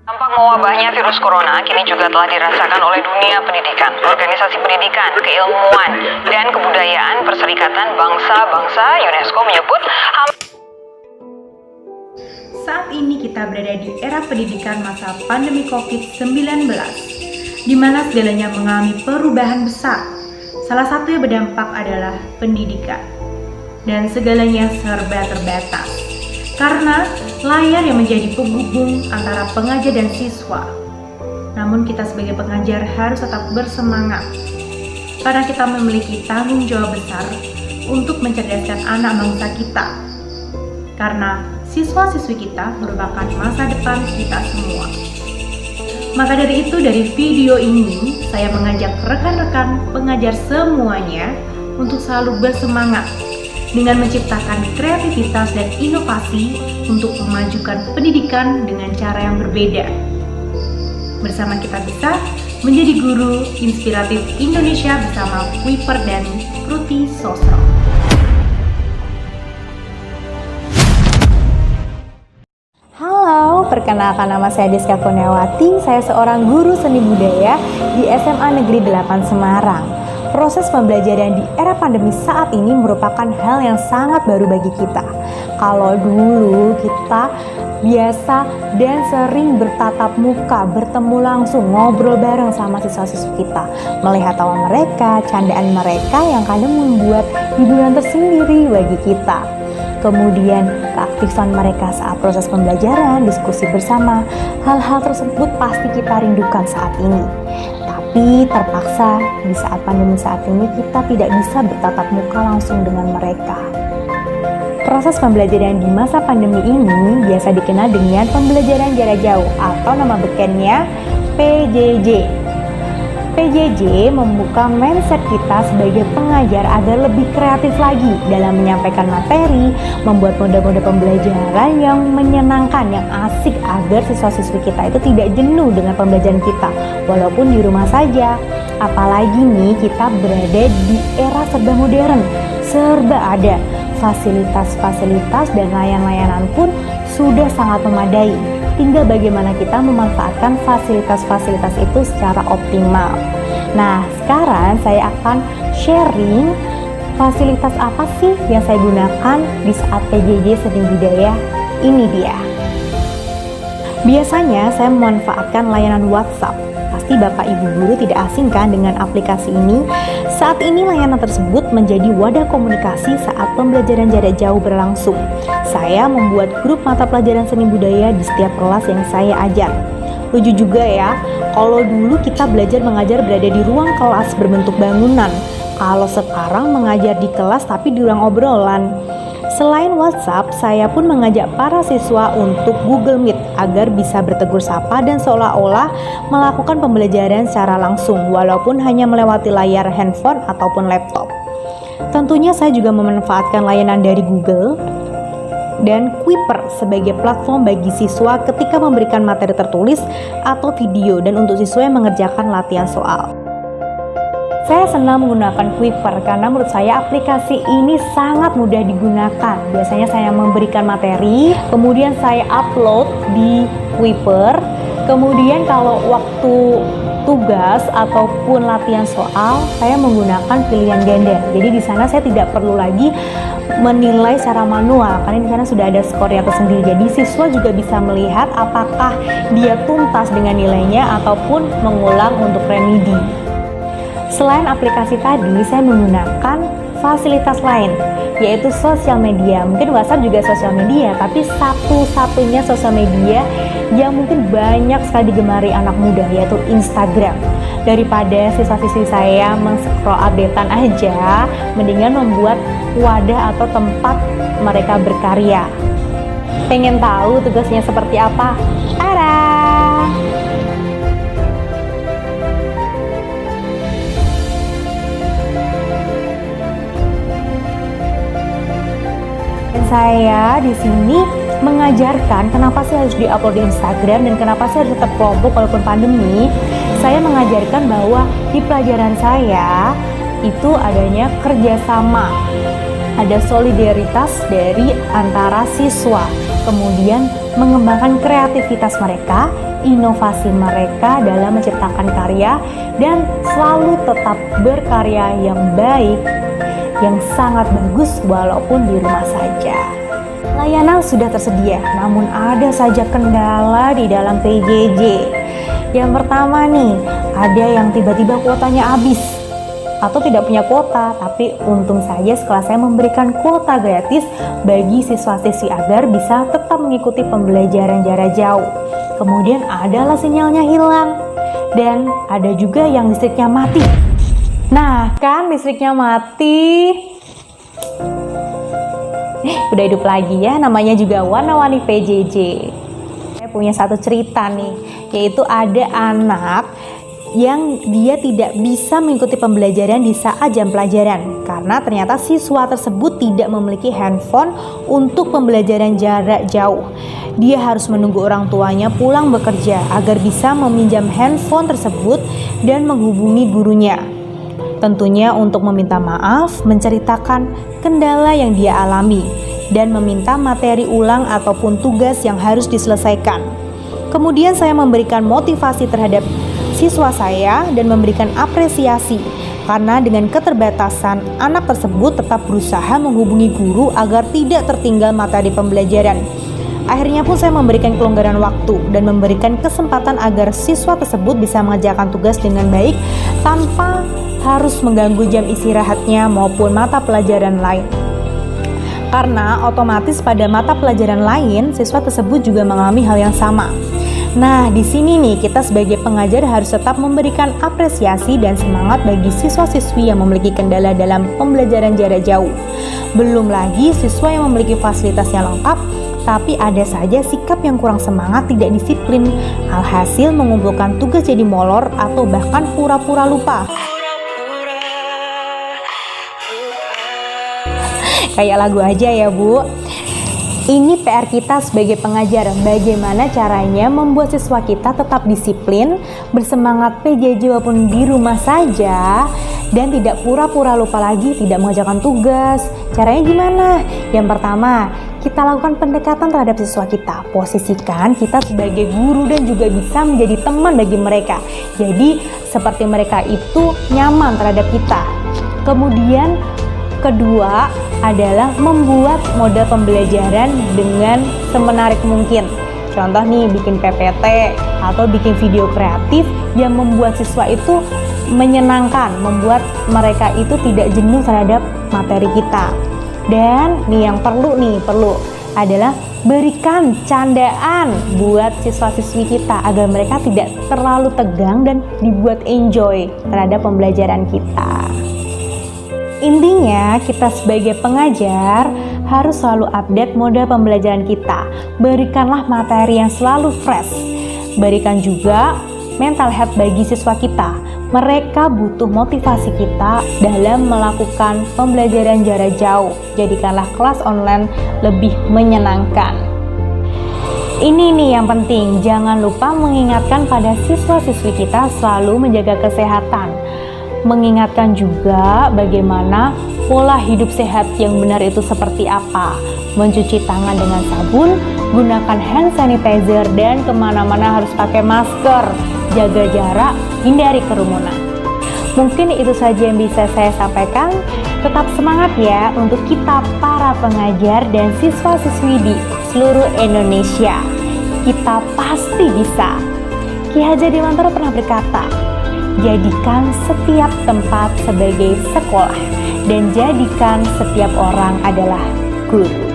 Dampak mewabahnya virus corona kini juga telah dirasakan oleh dunia pendidikan, organisasi pendidikan, keilmuan, dan kebudayaan. Perserikatan Bangsa-Bangsa UNESCO menyebut saat ini kita berada di era pendidikan masa pandemi COVID-19, di mana segalanya mengalami perubahan besar. Salah satu yang berdampak adalah pendidikan, dan segalanya serba terbatas. Karena layar yang menjadi penghubung antara pengajar dan siswa. Namun kita sebagai pengajar harus tetap bersemangat, karena kita memiliki tanggung jawab besar untuk mencerdaskan anak bangsa kita. Karena siswa-siswi kita merupakan masa depan kita semua. Maka dari itu, dari video ini saya mengajak rekan-rekan pengajar semuanya untuk selalu bersemangat dengan menciptakan kreativitas dan inovasi untuk memajukan pendidikan dengan cara yang berbeda. Bersama kita bisa menjadi guru inspiratif Indonesia bersama Kuiper dan Kruti Sosro. Halo, perkenalkan nama saya Deska Kurniawati. Saya seorang guru seni budaya di SMA Negeri 8 Semarang. Proses pembelajaran di era pandemi saat ini merupakan hal yang sangat baru bagi kita. Kalau dulu kita biasa dan sering bertatap muka, bertemu langsung, ngobrol bareng sama siswa-siswi kita, melihat tawa mereka, candaan mereka yang kadang membuat hiburan tersendiri bagi kita. Kemudian keaktifan mereka saat proses pembelajaran, diskusi bersama, hal-hal tersebut pasti kita rindukan saat ini. Tapi terpaksa di saat pandemi saat ini kita tidak bisa bertatap muka langsung dengan mereka. Proses pembelajaran di masa pandemi ini biasa dikenal dengan pembelajaran jarak jauh atau nama bekennya PJJ. PJJ membuka mindset kita sebagai pengajar agar lebih kreatif lagi dalam menyampaikan materi, membuat mode-mode pembelajaran yang menyenangkan, yang asik agar siswa-siswi kita itu tidak jenuh dengan pembelajaran kita walaupun di rumah saja. Apalagi nih kita berada di era serba modern, serba ada, fasilitas-fasilitas dan layanan-layanan pun sudah sangat memadai. Tinggal bagaimana kita memanfaatkan fasilitas-fasilitas itu secara optimal. Nah, sekarang saya akan sharing fasilitas apa sih yang saya gunakan di saat PJJ Seni Budaya. Ini dia. Biasanya saya memanfaatkan layanan WhatsApp. Pasti Bapak Ibu guru tidak asing kan dengan aplikasi ini. Saat ini layanan tersebut menjadi wadah komunikasi saat pembelajaran jarak jauh berlangsung. Saya membuat grup mata pelajaran seni budaya di setiap kelas yang saya ajar. Lucu juga ya, kalau dulu kita belajar mengajar berada di ruang kelas berbentuk bangunan. Kalau sekarang mengajar di kelas tapi di ruang obrolan. Selain WhatsApp, saya pun mengajak para siswa untuk Google Meet agar bisa bertegur sapa dan seolah-olah melakukan pembelajaran secara langsung walaupun hanya melewati layar handphone ataupun laptop. Tentunya saya juga memanfaatkan layanan dari Google dan Kuiper sebagai platform bagi siswa ketika memberikan materi tertulis atau video dan untuk siswa yang mengerjakan latihan soal. Saya senang menggunakan Kuiper karena menurut saya aplikasi ini sangat mudah digunakan. Biasanya saya memberikan materi, kemudian saya upload di Kuiper. Kemudian kalau waktu tugas ataupun latihan soal, saya menggunakan pilihan ganda. Jadi di sana saya tidak perlu lagi menilai secara manual karena di sana sudah ada skornya tersendiri. Jadi siswa juga bisa melihat apakah dia tuntas dengan nilainya ataupun mengulang untuk remedi. Selain aplikasi tadi, saya menggunakan fasilitas lain, yaitu sosial media. Mungkin WhatsApp juga sosial media, tapi satu-satunya sosial media yang mungkin banyak sekali digemari anak muda, yaitu Instagram. Daripada siswa-siswi saya men-scroll updatean aja, mendingan membuat wadah atau tempat mereka berkarya. Pengen tahu tugasnya seperti apa? Tada! Saya di sini mengajarkan kenapa sih harus diupload di Instagram dan kenapa sih harus tetap kelompok walaupun pandemi. Saya mengajarkan bahwa di pelajaran saya itu adanya kerjasama, ada solidaritas dari antara siswa, kemudian mengembangkan kreativitas mereka, inovasi mereka dalam menciptakan karya, dan selalu tetap berkarya yang baik, yang sangat bagus walaupun di rumah saja. Layanan sudah tersedia, namun ada saja kendala di dalam PJJ. Yang pertama nih, ada yang tiba-tiba kuotanya habis atau tidak punya kuota, tapi untung saja sekolah saya memberikan kuota gratis bagi siswa-siswi agar bisa tetap mengikuti pembelajaran jarak jauh. Kemudian adalah sinyalnya hilang, dan ada juga yang listriknya mati. Nah kan, listriknya mati, udah hidup lagi ya, namanya juga warna-warni PJJ. Saya punya satu cerita nih, yaitu ada anak yang dia tidak bisa mengikuti pembelajaran di saat jam pelajaran karena ternyata siswa tersebut tidak memiliki handphone untuk pembelajaran jarak jauh. Dia harus menunggu orang tuanya pulang bekerja agar bisa meminjam handphone tersebut dan menghubungi gurunya. Tentunya untuk meminta maaf, menceritakan kendala yang dia alami, dan meminta materi ulang ataupun tugas yang harus diselesaikan. Kemudian saya memberikan motivasi terhadap siswa saya dan memberikan apresiasi karena dengan keterbatasan anak tersebut tetap berusaha menghubungi guru agar tidak tertinggal materi pembelajaran. Akhirnya pun saya memberikan kelonggaran waktu dan memberikan kesempatan agar siswa tersebut bisa mengerjakan tugas dengan baik tanpa harus mengganggu jam istirahatnya maupun mata pelajaran lain. Karena otomatis pada mata pelajaran lain siswa tersebut juga mengalami hal yang sama. Nah, di sini nih kita sebagai pengajar harus tetap memberikan apresiasi dan semangat bagi siswa-siswi yang memiliki kendala dalam pembelajaran jarak jauh. Belum lagi siswa yang memiliki fasilitas yang lengkap, tapi ada saja sikap yang kurang semangat, tidak disiplin. Alhasil mengumpulkan tugas jadi molor atau bahkan pura-pura lupa. Kayak lagu aja ya Bu. Ini PR kita sebagai pengajar, bagaimana caranya membuat siswa kita tetap disiplin, bersemangat PJJ walaupun di rumah saja, dan tidak pura-pura lupa lagi, tidak mengerjakan tugas. Caranya gimana? Yang pertama, kita lakukan pendekatan terhadap siswa kita. Posisikan kita sebagai guru dan juga bisa menjadi teman bagi mereka. Jadi seperti mereka itu nyaman terhadap kita. Kemudian kedua adalah membuat model pembelajaran dengan semenarik mungkin. Contoh nih, bikin PPT atau bikin video kreatif yang membuat siswa itu menyenangkan, membuat mereka itu tidak jenuh terhadap materi kita. Dan nih yang perlu adalah berikan candaan buat siswa-siswi kita agar mereka tidak terlalu tegang dan dibuat enjoy terhadap pembelajaran kita. Intinya, kita sebagai pengajar harus selalu update model pembelajaran kita. Berikanlah materi yang selalu fresh. Berikan juga mental health bagi siswa kita. Mereka butuh motivasi kita dalam melakukan pembelajaran jarak jauh. Jadikanlah kelas online lebih menyenangkan. Ini nih yang penting, jangan lupa mengingatkan pada siswa-siswi kita selalu menjaga kesehatan. Mengingatkan juga bagaimana pola hidup sehat yang benar itu seperti apa. Mencuci tangan dengan sabun, gunakan hand sanitizer, dan kemana-mana harus pakai masker. Jaga jarak, hindari kerumunan. Mungkin itu saja yang bisa saya sampaikan. Tetap semangat ya untuk kita para pengajar dan siswa-siswi di seluruh Indonesia. Kita pasti bisa. Ki Hajar Dewantara pernah berkata, jadikan setiap tempat sebagai sekolah dan jadikan setiap orang adalah guru.